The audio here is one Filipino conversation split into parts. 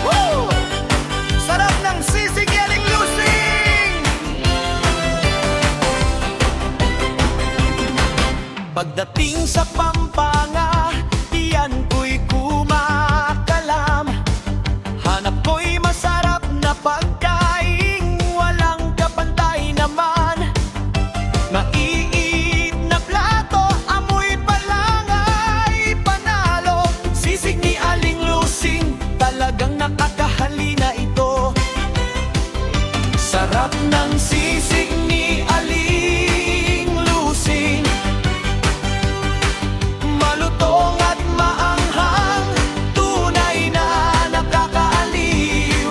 Woo! Sarap ng sisig yaling lusing! Pagdating sa Pampanga, iyan ko'y kumakalam. Hanap ko'y masarap na pagkain, walang kapantay naman. Maiit na plato, amoy pa lang ay panalo. Sisig ni Aling Lusing, talagang nakakahalina ito. Sarap ng sisig ni Aling Lusing, malutong at maanghang, tunay na nakakaaliw.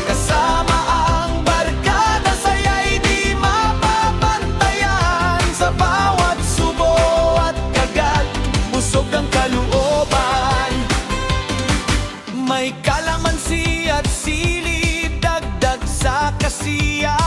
Kasama ang barkada, saya'y di mapapantayan. Sa bawat subo at kagat, busog ang kalooban. May kalamansi at sili, dagdag sa kasiyahan.